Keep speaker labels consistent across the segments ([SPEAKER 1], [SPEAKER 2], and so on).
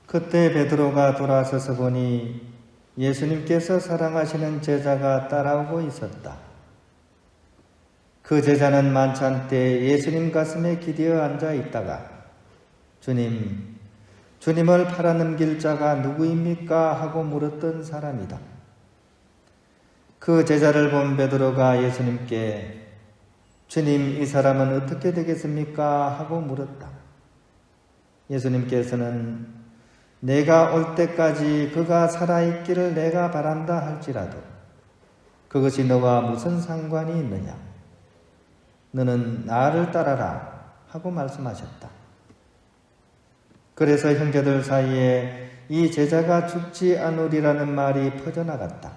[SPEAKER 1] 그때 베드로가 돌아서서 보니 예수님께서 사랑하시는 제자가 따라오고 있었다. 그 제자는 만찬 때 예수님 가슴에 기대어 앉아 있다가 주님을 팔아넘길 자가 누구입니까? 하고 물었던 사람이다. 그 제자를 본 베드로가 예수님께 주님, 이 사람은 어떻게 되겠습니까? 하고 물었다. 예수님께서는 내가 올 때까지 그가 살아있기를 내가 바란다 할지라도 그것이 너와 무슨 상관이 있느냐? 너는 나를 따라라 하고 말씀하셨다. 그래서 형제들 사이에 이 제자가 죽지 않으리라는 말이 퍼져나갔다.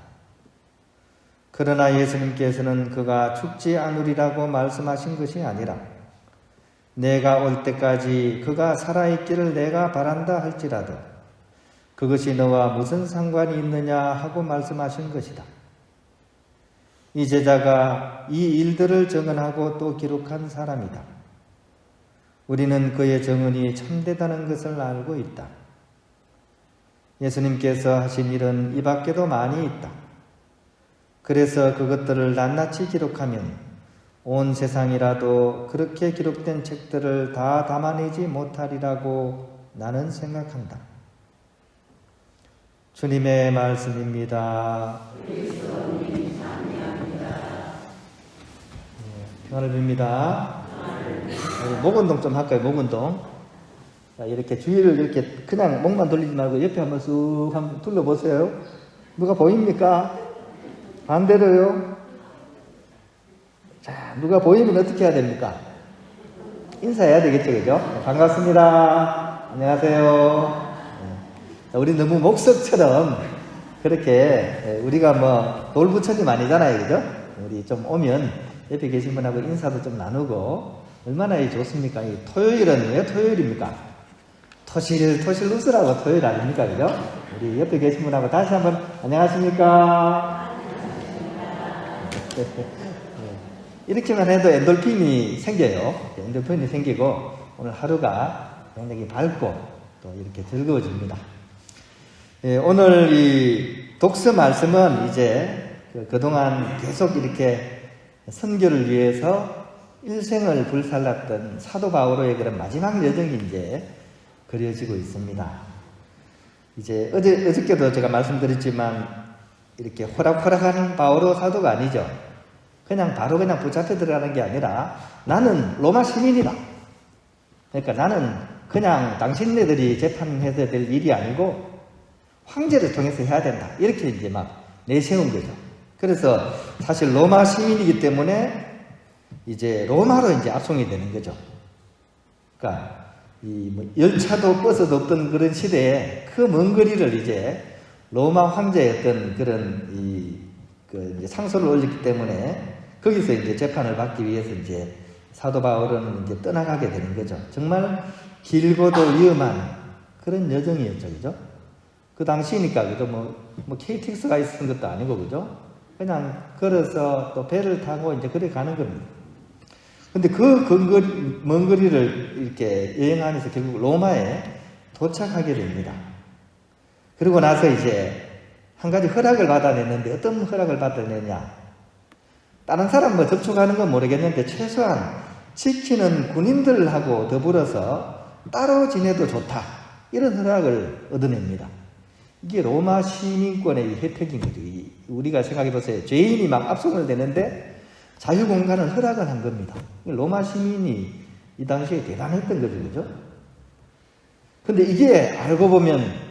[SPEAKER 1] 그러나 예수님께서는 그가 죽지 않으리라고 말씀하신 것이 아니라 내가 올 때까지 그가 살아있기를 내가 바란다 할지라도 그것이 너와 무슨 상관이 있느냐 하고 말씀하신 것이다. 이 제자가 이 일들을 정언하고 또 기록한 사람이다. 우리는 그의 정언이 참되다는 것을 알고 있다. 예수님께서 하신 일은 이 밖에도 많이 있다. 그래서 그것들을 낱낱이 기록하면 온 세상이라도 그렇게 기록된 책들을 다 담아내지 못하리라고 나는 생각한다. 주님의 말씀입니다. 평안을 빕니다. 목운동 좀 할까요? 목운동. 자, 이렇게 주위를 이렇게 그냥 목만 돌리지 말고 옆에 한번 쑥 한번 둘러보세요. 누가 보입니까? 반대로요. 자, 누가 보이면 어떻게 해야 됩니까? 인사해야 되겠죠, 그죠? 반갑습니다. 안녕하세요. 자, 우리 너무 목석처럼 그렇게 우리가 뭐 돌부처님 아니잖아요, 그죠? 우리 좀 오면 옆에 계신 분하고 인사도 좀 나누고 얼마나 좋습니까? 이 토요일은 왜 토요일입니까? 토실토실 웃으라고 토요일 아닙니까? 그죠? 우리 옆에 계신 분하고 다시 한번 안녕하십니까? 이렇게만 해도 엔돌핀이 생겨요. 엔돌핀이 생기고 오늘 하루가 굉장히 밝고 또 이렇게 즐거워집니다. 오늘 이 독서 말씀은 이제 그동안 계속 이렇게 선교를 위해서 일생을 불살랐던 사도 바오로의 그런 마지막 여정이 이제 그려지고 있습니다. 이제 어저께도 제가 말씀드렸지만 이렇게 호락호락한 바오로 사도가 아니죠. 그냥 바로 그냥 붙잡혀 들어가는 게 아니라 나는 로마 시민이다. 그러니까 나는 그냥 당신네들이 재판해야 될 일이 아니고 황제를 통해서 해야 된다. 이렇게 이제 막 내세운 거죠. 그래서 사실 로마 시민이기 때문에 이제 로마로 이제 압송이 되는 거죠. 그러니까 이 뭐 열차도 버스도 없던 그런 시대에 그 먼 거리를 이제 로마 황제의 어떤 그런 이제 상소를 올렸기 때문에 거기서 이제 재판을 받기 위해서 이제 사도 바울은 이제 떠나가게 되는 거죠. 정말 길고도 위험한 그런 여정이었죠, 그죠? 그 당시니까 그죠? 뭐 KTX가 있었던 것도 아니고 그죠? 그냥 걸어서 또 배를 타고 이제 그래 가는 겁니다. 근데 먼 거리를 이렇게 여행하면서 결국 로마에 도착하게 됩니다. 그리고 나서 이제 한 가지 허락을 받아냈는데 어떤 허락을 받아내냐? 다른 사람 뭐 접촉하는 건 모르겠는데 최소한 지키는 군인들하고 더불어서 따로 지내도 좋다. 이런 허락을 얻어냅니다. 이게 로마 시민권의 혜택인 거죠. 우리가 생각해보세요. 죄인이 막 압송을 되는데 자유공간을 허락을 한 겁니다. 로마 시민이 이 당시에 대단했던 거죠. 그죠? 근데 이게 알고 보면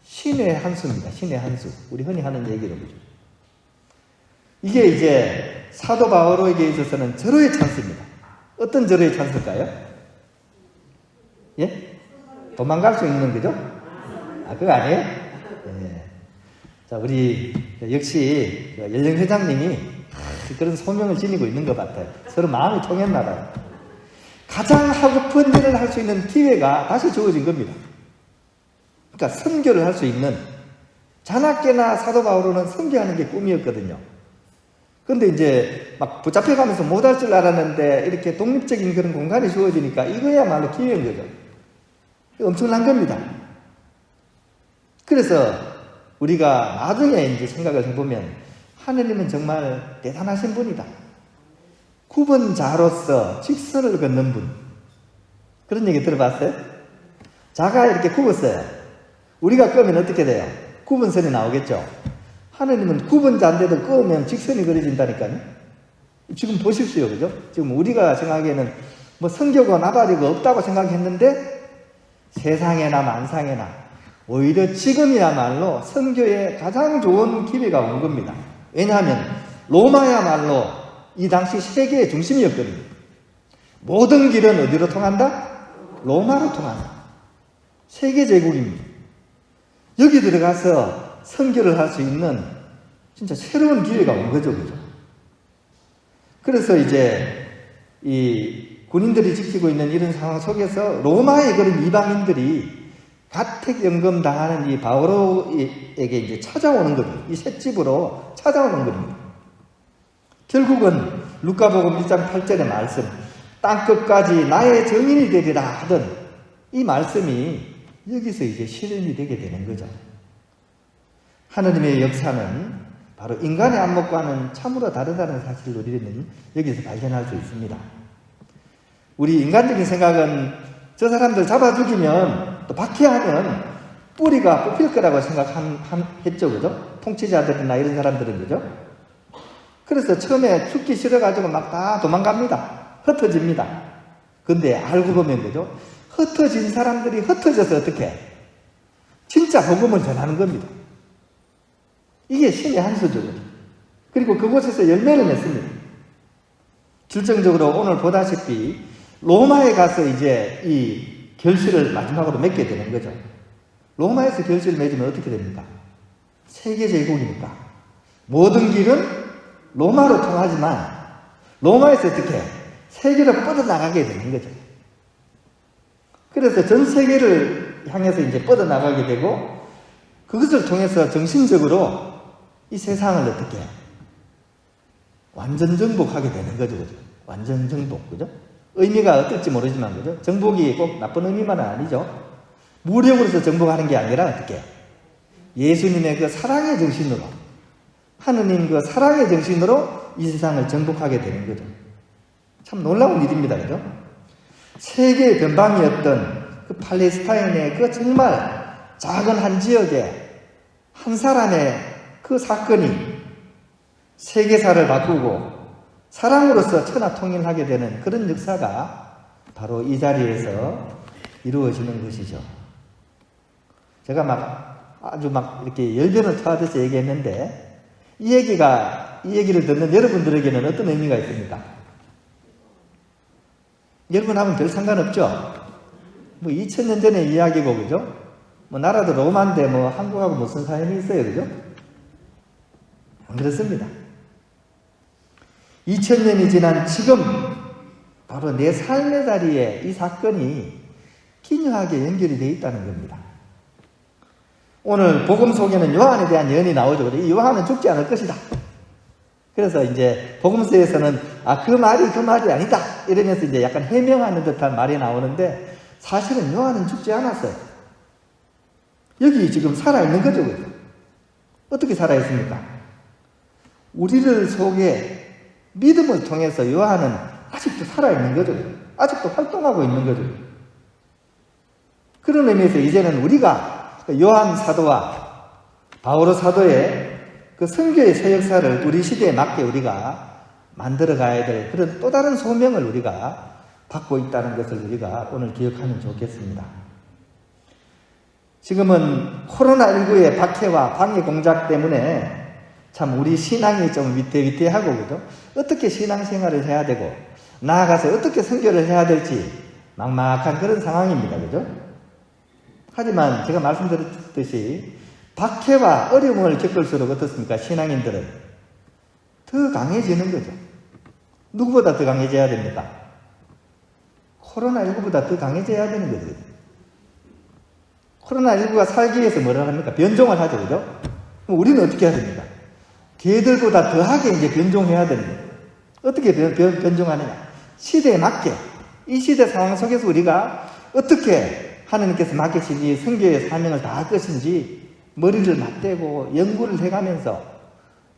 [SPEAKER 1] 신의 한 수입니다. 신의 한 수. 우리 흔히 하는 얘기로 그죠? 이게 이제 사도 바오로에게 있어서는 절호의 찬스입니다. 어떤 절호의 찬스일까요? 예? 도망갈 수 있는 거죠? 그거 아니에요? 예. 자, 우리 역시 연령회장님이 그런 소명을 지니고 있는 것 같아요. 서로 마음이 통했나 봐요. 가장 하고픈 일을 할 수 있는 기회가 다시 주어진 겁니다. 그러니까 선교를 할 수 있는, 자나깨나 사도 바오로는 선교하는 게 꿈이었거든요. 근데 이제 막 붙잡혀가면서 못할 줄 알았는데 이렇게 독립적인 그런 공간이 주어지니까 이거야말로 기회인 거죠. 엄청난 겁니다. 그래서 우리가 나중에 이제 생각을 해보면 하느님은 정말 대단하신 분이다. 구분자로서 직선을 긋는 분. 그런 얘기 들어봤어요? 자가 이렇게 굽었어요. 우리가 끄면 어떻게 돼요? 구분선이 나오겠죠? 하느님은 구분자인데도 끄면 직선이 그려진다니까요. 지금 보십시오. 그죠? 지금 우리가 생각하기에는 뭐 성교고 나발이고 없다고 생각했는데 세상에나 만상에나 오히려 지금이야말로 선교에 가장 좋은 기회가 온 겁니다. 왜냐하면 로마야말로 이 당시 세계의 중심이었거든요. 모든 길은 어디로 통한다? 로마로 통한다. 세계 제국입니다. 여기 들어가서 선교를 할 수 있는 진짜 새로운 기회가 온 거죠. 그죠? 그래서 이제 이 군인들이 지키고 있는 이런 상황 속에서 로마의 그런 이방인들이 가택연금 당하는 이 바오로에게 이제 찾아오는 겁니다. 이 셋집으로 찾아오는 겁니다. 결국은 루카복음 1장 8절의 말씀, 땅끝까지 나의 증인이 되리라 하던 이 말씀이 여기서 이제 실현이 되게 되는 거죠. 하느님의 역사는 바로 인간의 안목과는 참으로 다르다는 사실을 우리는 여기서 발견할 수 있습니다. 우리 인간적인 생각은 저 사람들 잡아 죽이면 또 박해하면 뿌리가 뽑힐 거라고 생각했죠. 그죠? 통치자들이나 이런 사람들은 그죠? 그래서 처음에 죽기 싫어가지고 막 다 도망갑니다. 흩어집니다. 근데 알고 보면 그죠? 흩어진 사람들이 흩어져서 어떻게? 진짜 복음을 전하는 겁니다. 이게 신의 한 수죠. 그리고 그곳에서 열매를 맺습니다. 결정적으로 오늘 보다시피 로마에 가서 이제 이 결실을 마지막으로 맺게 되는 거죠. 로마에서 결실을 맺으면 어떻게 됩니까? 세계 제국이니까. 모든 길은 로마로 통하지만 로마에서 어떻게? 세계로 뻗어나가게 되는 거죠. 그래서 전 세계를 향해서 이제 뻗어나가게 되고 그것을 통해서 정신적으로 이 세상을 어떻게 완전 정복하게 되는 거죠. 그죠? 완전 정복. 그죠? 의미가 어떨지 모르지만, 그죠? 정복이 꼭 나쁜 의미만은 아니죠. 무력으로서 정복하는 게 아니라 어떻게? 예수님의 그 사랑의 정신으로, 하느님 그 사랑의 정신으로 이 세상을 정복하게 되는 거죠. 참 놀라운 일입니다. 그죠? 세계의 변방이었던 그 팔레스타인의 그 정말 작은 한 지역에 한 사람의 그 사건이 세계사를 바꾸고 사랑으로서 천하통일하게 되는 그런 역사가 바로 이 자리에서 이루어지는 것이죠. 제가 아주 이렇게 열변을 토하듯이 얘기했는데 이 얘기를 듣는 여러분들에게는 어떤 의미가 있습니까? 여러분하고는 별 상관없죠? 2000년 전의 이야기고, 그죠? 나라도 로마인데 한국하고 무슨 사연이 있어요, 그죠? 안 그렇습니다. 2000년이 지난 지금 바로 내 삶의 자리에 이 사건이 기묘하게 연결이 되어 있다는 겁니다. 오늘 복음 속에는 요한에 대한 예언이 나오죠. 이 요한은 죽지 않을 것이다. 그래서 이제 복음서에서는 그 말이 아니다 이러면서 이제 약간 해명하는 듯한 말이 나오는데 사실은 요한은 죽지 않았어요. 여기 지금 살아있는 거죠. 어떻게 살아있습니까? 우리를 속에 믿음을 통해서 요한은 아직도 살아있는 거죠. 아직도 활동하고 있는 거죠. 그런 의미에서 이제는 우리가 요한 사도와 바오로 사도의 그 선교의 새 역사를 우리 시대에 맞게 우리가 만들어 가야 될 그런 또 다른 소명을 우리가 받고 있다는 것을 우리가 오늘 기억하면 좋겠습니다. 지금은 코로나19의 박해와 방해 공작 때문에 참 우리 신앙이 좀 위태위태하고, 그죠? 어떻게 신앙생활을 해야 되고 나아가서 어떻게 선교를 해야 될지 막막한 그런 상황입니다. 그죠? 하지만 제가 말씀드렸듯이 박해와 어려움을 겪을수록 어떻습니까? 신앙인들은 더 강해지는 거죠. 누구보다 더 강해져야 됩니까? 코로나19보다 더 강해져야 되는 거죠. 코로나19가 살기 위해서 뭐라 합니까? 변종을 하죠. 그죠? 그럼 우리는 어떻게 해야 됩니까? 걔들보다 더하게 이제 변종해야 됩니다. 어떻게 변종하느냐? 시대에 맞게, 이 시대 상황 속에서 우리가 어떻게 하느님께서 맡기신 이 선교의 사명을 다할 것인지 머리를 맞대고 연구를 해가면서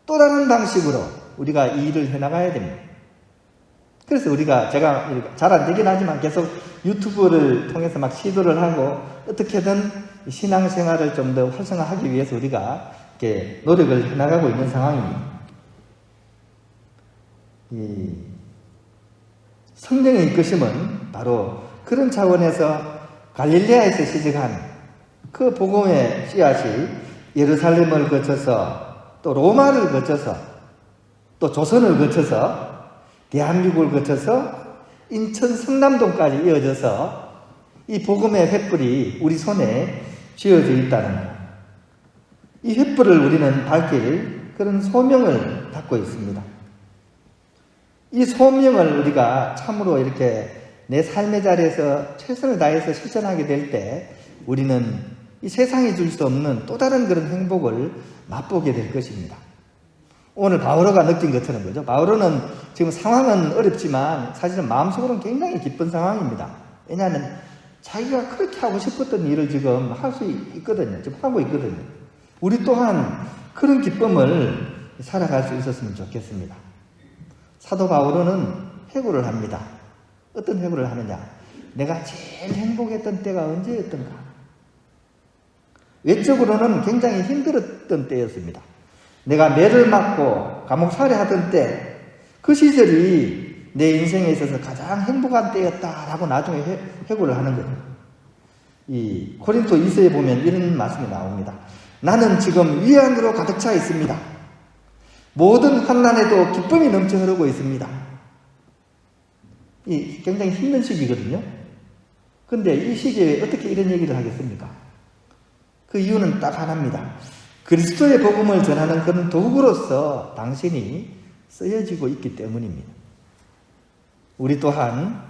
[SPEAKER 1] 또 다른 방식으로 우리가 이 일을 해나가야 됩니다. 그래서 제가 잘 안 되긴 하지만 계속 유튜브를 통해서 막 시도를 하고 어떻게든 신앙생활을 좀 더 활성화하기 위해서 우리가 이렇게 노력을 해나가고 있는 상황입니다. 이 성령의 이끄심은 바로 그런 차원에서 갈릴레아에서 시작한 그 복음의 씨앗이 예루살렘을 거쳐서 또 로마를 거쳐서 또 조선을 거쳐서 대한민국을 거쳐서 인천 성남동까지 이어져서 이 복음의 횃불이 우리 손에 쥐어져 있다는 것. 이 횃불을 우리는 밝힐 그런 소명을 갖고 있습니다. 이 소명을 우리가 참으로 이렇게 내 삶의 자리에서 최선을 다해서 실천하게 될 때 우리는 이 세상이 줄 수 없는 또 다른 그런 행복을 맛보게 될 것입니다. 오늘 바오로가 느낀 것처럼 그죠? 바오로는 지금 상황은 어렵지만 사실은 마음속으로는 굉장히 기쁜 상황입니다. 왜냐하면 자기가 그렇게 하고 싶었던 일을 지금 할 수 있거든요. 지금 하고 있거든요. 우리 또한 그런 기쁨을 살아갈 수 있었으면 좋겠습니다. 사도 바오로는 회고를 합니다. 어떤 회고를 하느냐? 내가 제일 행복했던 때가 언제였던가? 외적으로는 굉장히 힘들었던 때였습니다. 내가 매를 맞고 감옥 살해하던 때, 그 시절이 내 인생에 있어서 가장 행복한 때였다라고 나중에 회고를 하는 거예요. 이 고린도 2서에 보면 이런 말씀이 나옵니다. 나는 지금 위안으로 가득 차 있습니다. 모든 환난에도 기쁨이 넘쳐 흐르고 있습니다. 이 굉장히 힘든 시기거든요. 근데 이 시기에 어떻게 이런 얘기를 하겠습니까? 그 이유는 딱 하나입니다. 그리스도의 복음을 전하는 그런 도구로서 당신이 쓰여지고 있기 때문입니다. 우리 또한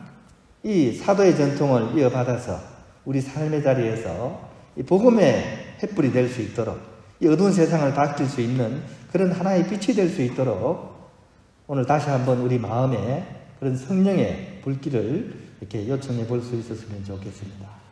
[SPEAKER 1] 이 사도의 전통을 이어받아서 우리 삶의 자리에서 이 복음의 횃불이 될 수 있도록, 이 어두운 세상을 밝힐 수 있는 그런 하나의 빛이 될 수 있도록 오늘 다시 한번 우리 마음에 그런 성령의 불길을 이렇게 요청해 볼 수 있었으면 좋겠습니다.